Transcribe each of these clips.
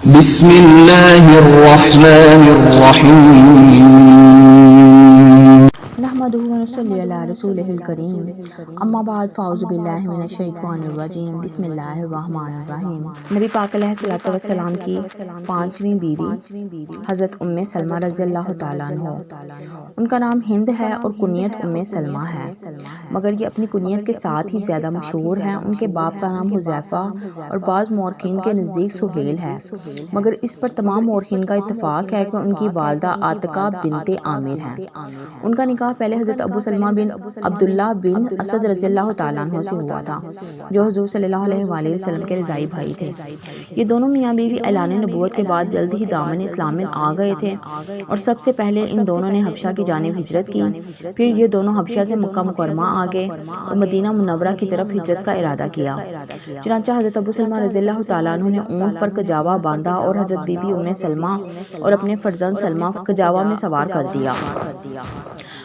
بسم اللہ الرحمن الرحیم نحمده ونصلي على رسوله الكريم اما بعد فاعوذ باللہ من الشیطان الرجیم بسم اللہ الرحمن الرحیم۔ نبی پاک علیہ الصلوۃ والسلام کی پانچویں بیوی حضرت ام سلمہ رضی اللہ تعالیٰ عنہ، ان کا نام ہند ہے اور کنیت ام سلمہ ہے، مگر یہ اپنی کنیت کے ساتھ ہی زیادہ مشہور ہیں۔ ان کے باپ کا نام حذیفہ اور بعض مورخین کے نزدیک سہیل ہے، مگر اس پر تمام مورخین کا اتفاق ہے کہ ان کی والدہ عاتقہ بنت عامر ہیں۔ ان کا نکاح پہلے حضرت ابو سلمہ بن عبداللہ بن اسد رضی اللہ تعالیٰ عنہ سے ہوا تھا، جو حضور صلی اللہ علیہ وآلہ وسلم کے رضاعی بھائی تھے۔ یہ دونوں میاں بیوی اعلان نبوت کے بعد جلد ہی دامن اسلام میں آ گئے تھے اور سب سے پہلے ان دونوں نے حبشہ کی جانب ہجرت کی۔ پھر یہ دونوں حبشہ سے مکہ مکرمہ آ گئے اور مدینہ منورہ کی طرف ہجرت کا ارادہ کیا۔ چنانچہ حضرت ابو سلمہ رضی اللہ تعالیٰ عنہ نے اونٹ پر کجاوا باندھا اور حضرت بی بی ام سلمہ اور اپنے فرزند سلمہ کو کجاوا میں سوار کر دیا،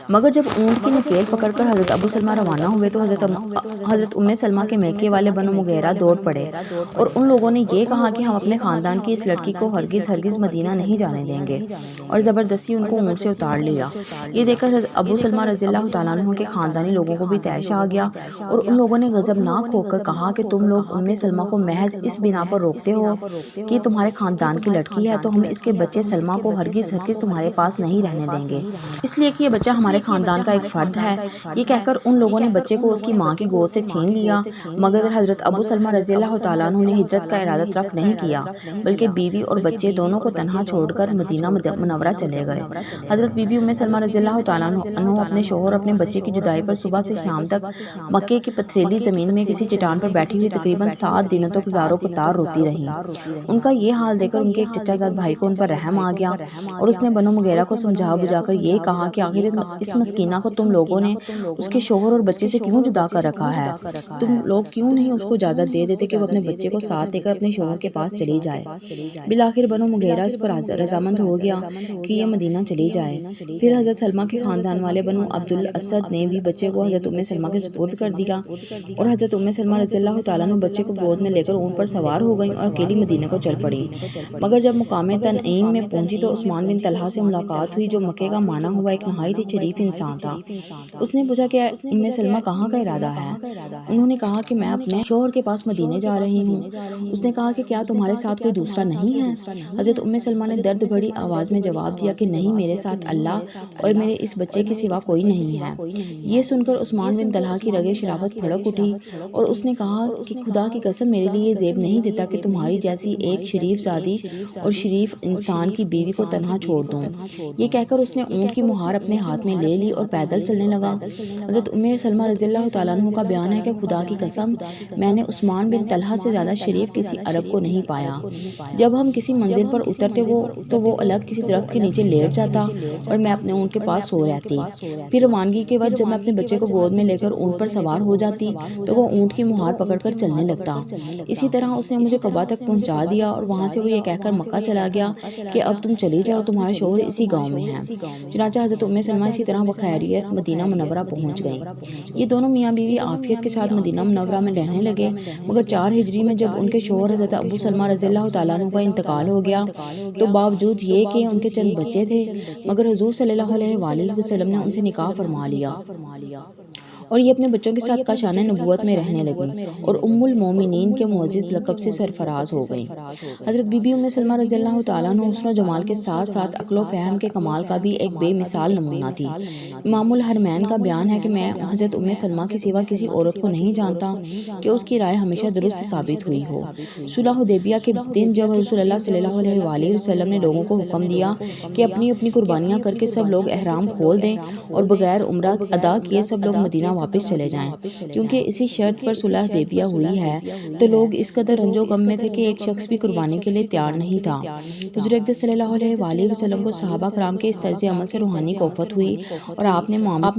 مگر جب اونٹ کی نکیل پکڑ کر حضرت ابو سلمہ روانہ ہوئے تو حضرت ام سلمہ کے میکے والے بنو مغیرہ دوڑ پڑے اور ان لوگوں نے یہ کہا کہ ہم اپنے خاندان کی اس لڑکی کو ہرگز مدینہ نہیں جانے دیں گے، اور زبردستی ان کو اونٹ سے اتار لیا۔ یہ دیکھ کر ابو سلمہ رضی اللہ تعالیٰ عنہ کے خاندانی لوگوں کو بھی طیش آ گیا اور ان لوگوں نے غضبناک ہو کر کہا کہ تم لوگ ام سلمہ کو محض اس بنا پر روکتے ہو کہ تمہارے خاندان کی لڑکی ہے، تو ہم اس کے بچے سلمہ کو ہرگز تمہارے پاس نہیں رہنے دیں گے، اس لیے کہ یہ بچہ ہمارے خاندان کا ایک فرد ہے۔ یہ کہہ کر ان لوگوں نے بچے کو اس کی ماں کی گود سے چھین لیا، مگر حضرت ابو سلمہ رضی اللہ تعالیٰ عنہ نے ہجرت کا ارادہ ترک نہیں کیا، بلکہ بیوی اور بچے دونوں کو تنہا چھوڑ کر مدینہ منورہ چلے گئے۔ حضرت بی بی ام سلمہ رضی اللہ تعالیٰ عنہ اپنے شوہر اپنے بچے کی جدائی پر صبح سے شام تک مکے کی پتھریلی زمین میں کسی چٹان پر بیٹھی ہوئی تقریباً 7 دنوں تک زاروں قطار روتی رہی۔ ان کا یہ حال دیکھ کر ان کے ایک چچا زاد بھائی کو ان پر رحم آ گیا اور اس نے بنو مغیرہ کو سمجھا بجھا کر یہ کہا کہ آخر اس مسکینہ کو تم لوگوں نے اس کے شوہر اور بچے سے کیوں جدا کر رکھا ہے؟ تم لوگ کیوں نہیں اس کو اجازت دے دیتے کہ وہ اپنے بچے کو ساتھ لے کر اپنے شوہر کے پاس چلی جائے؟ بالآخر بنو مغیرہ اس پر رضامند ہو گیا کہ یہ مدینہ چلی جائے۔ پھر حضرت سلمہ کے خاندان والے بنو عبد الاسد نے بھی بچے کو حضرت ام سلمہ کے سپرد کر دیا اور حضرت ام سلمہ رضی اللہ تعالیٰ عنہ بچے کو گود میں لے کر اونٹ پر سوار ہو گئیں اور اکیلی مدینہ کو چل پڑی۔ مگر جب مقام تنعیم میں پہنچی تو عثمان بن طلحہ سے ملاقات ہوئی، جو مکے کا مانا ہوا ایک نہایت ہی شریف انسان تھا۔ اس نے پوچھا کہ ام سلمہ کہاں کا ارادہ ہے؟ انہوں نے کہا کہ میں اپنے شوہر کے پاس مدینے جا رہی ہوں۔ اس نے کہا کہ کیا تمہارے ساتھ کوئی دوسرا نہیں ہے؟ حضرت ام سلمہ نے درد بھری آواز میں جواب دیا کہ نہیں، میرے ساتھ اللہ اور میرے اس بچے کے سوا کوئی نہیں ہے۔ یہ سن کر عثمان بن طلحہ کی رگیں شرافت بھڑک اٹھی اور اس نے کہا کہ خدا کی قسم میرے لیے یہ زیب نہیں دیتا کہ تمہاری جیسی ایک شریف زادی اور شریف انسان کی بیوی کو تنہا چھوڑ دوں۔ یہ کہہ کر اس نے اونٹ کی مہار اپنے ہاتھ میں لے لی اور پیدل چلنے لگا۔ حضرت ام سلمہ رضی اللہ تعالیٰ عنہ کا بیان ہے کہ خدا کی قسم میں نے عثمان بن طلحہ سے زیادہ شریف کسی عرب کو نہیں پایا۔ جب ہم کسی منزل پر اترتے تو وہ الگ کسی درخت کے نیچے لیٹ جاتا اور میں اپنے اونٹ کے پاس سو رہتی۔ پھر روانگی کے وقت جب میں اپنے بچے کو گود میں لے کر اونٹ پر سوار ہو جاتی تو وہ اونٹ کی مہار پکڑ کر چلنے لگتا۔ اسی طرح اس نے مجھے قبا تک پہنچا دیا اور وہاں سے وہ یہ کہہ کر مکہ چلا گیا کہ اب تم چلی جاؤ، تمہارا شوہر اسی گاؤں میں ہے۔ چنانچہ حضرت ام سلمہ اسی طرح بخیریت مدینہ منورہ پہنچ گئیں۔ یہ دونوں میاں بیوی عافیت کے ساتھ مدینہ منورہ میں رہنے لگے، مگر 4 ہجری میں جب ان کے شوہر حضرت ابو سلمہ رضی اللہ تعالیٰ عنہ کا انتقال ہو گیا تو باوجود یہ کہ ان کے چند بچے تھے، مگر حضور صلی اللہ علیہ وآلہ وسلم نے ان سے نکاح فرما لیا اور یہ اپنے بچوں کے ساتھ کاشان نبوت میں رہنے لگیں اور ام المومنین کے معزز لقب سے سرفراز ہو گئیں۔ حضرت بی بی ام سلمہ رضی اللہ تعالیٰ عنہ حسن و جمال کے ساتھ ساتھ عقل و فہم کے کمال کا بھی ایک بے مثال نمونہ تھی۔ امام الحرمین کا بیان ہے کہ میں حضرت ام سلمہ کے سوا کسی عورت کو نہیں جانتا کہ اس کی رائے ہمیشہ درست ثابت ہوئی ہو۔ صلح حدیبیہ کے دن جب رسول اللہ صلی اللہ علیہ وآلہ وسلم نے لوگوں کو حکم دیا کہ اپنی قربانیاں کر کے سب لوگ احرام کھول دیں اور بغیر عمرہ ادا کیے سب لوگ مدینہ واپس چلے جائیں، کیونکہ اسی شرط پر صلح حدیبیہ ہوئی ہے، تو لوگ اس قدر رنج و غم میں تھے کہ ایک شخص بھی قربانی کے لیے تیار نہیں تھا۔ حضور اقدس صلی اللہ علیہ وآلہ وسلم کو صحابہ کرام کے اس طرز عمل سے روحانی کوفت ہوئی اور آپ نے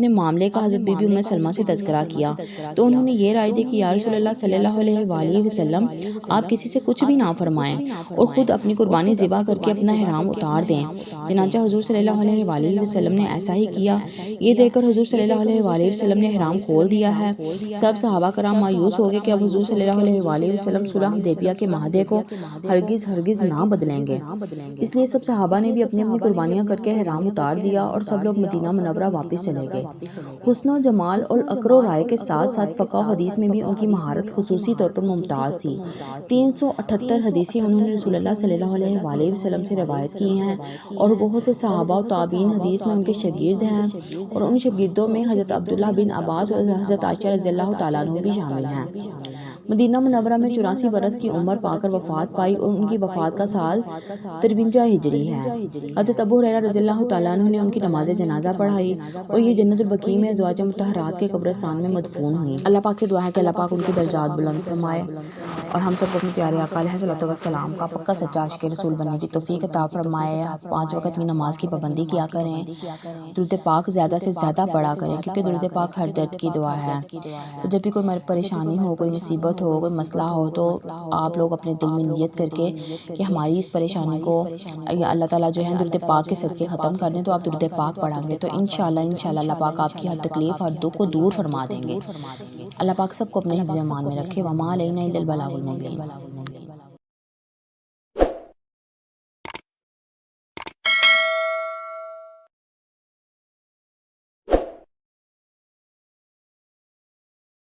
معاملے کا حضرت بی بی ام سلمہ سے تذکرہ کیا تو انہوں نے یہ رائے دی کہ یا رسول اللہ صلی اللہ علیہ وآلہ وسلم، آپ کسی سے کچھ بھی نہ فرمائیں اور خود اپنی قربانی ذبح کر کے اپنا احرام اتار دیں۔ چنانچہ حضور صلی اللہ علیہ وآلہ وسلم نے ایسا ہی کیا۔ یہ دیکھ کر حضور صلی اللہ علیہ وآلہ وسلم نے احرام کھول دیا ہے۔ سب صحابہ کرام مایوس ہو گئے کہ اب حضور صلی اللہ علیہ وآلہ وسلم صلح حدیبیہ کے معاہدے کو ہرگز نہ بدلیں گے، اس لیے سب صحابہ نے بھی اپنی اپنی قربانیاں کر کے احرام اتار دیا اور سب لوگ مدینہ منورہ واپس چلے گئے۔ حسن و جمال اور عقل و رائے کے ساتھ ساتھ فقہ و حدیث میں بھی ان کی مہارت خصوصی طور پر ممتاز تھی۔ 378 حدیثیں انہوں نے رسول اللہ صلی اللہ علیہ وآلہ وسلم سے روایت کی ہیں اور بہت سے صحابہ و تابعین حدیث میں ان کے شاگرد ہیں، اور ان شاگردوں میں حضرت عبداللہ بن عباس اور حضرت عائشہ رضی اللہ تعالیٰ عنہ بھی شامل ہیں۔ مدینہ منورہ میں 84 برس کی عمر پا کر وفات پائی اور ان کی وفات کا سال 53 ہجری ہے۔ حضرت ابو ہریرہ رضی اللہ تعالیٰ عنہ نے ان کی نماز جنازہ پڑھائی اور یہ جنت البقیع میں ازواج مطہرات کے قبرستان میں مدفون ہوئی۔ اللہ پاک سے دعا ہے کہ اللہ پاک ان کی درجات بلند فرمائے اور ہم سب کو اپنے پیارے آقا علیہ الصلوۃ والسلام کا پکا سچا عاشق رسول بننے کی توفیق عطا فرمائے۔ 5 وقت کی نماز کی پابندی کیا کریں، درود پاک زیادہ سے زیادہ پڑھا کریں، کیونکہ درود پاک ہر درد کی دعا ہے۔ تو جب بھی کوئی پریشانی ہو، کوئی مصیبت ہو، کوئی مسئلہ ہو، تو آپ لوگ اپنے دل میں نیت کر کے کہ ہماری اس پریشانی کو اللہ تعالیٰ جو ہے درود پاک کے صدقے ختم کر دیں، تو آپ درود پاک پڑھیں گے تو انشاءاللہ اللہ پاک آپ کی ہر تکلیف، ہر دکھ کو دور فرما دیں گے۔ اللہ پاک سب کو اپنے حفظ امان میں رکھے۔ وما علینا الا البلاغ المبین۔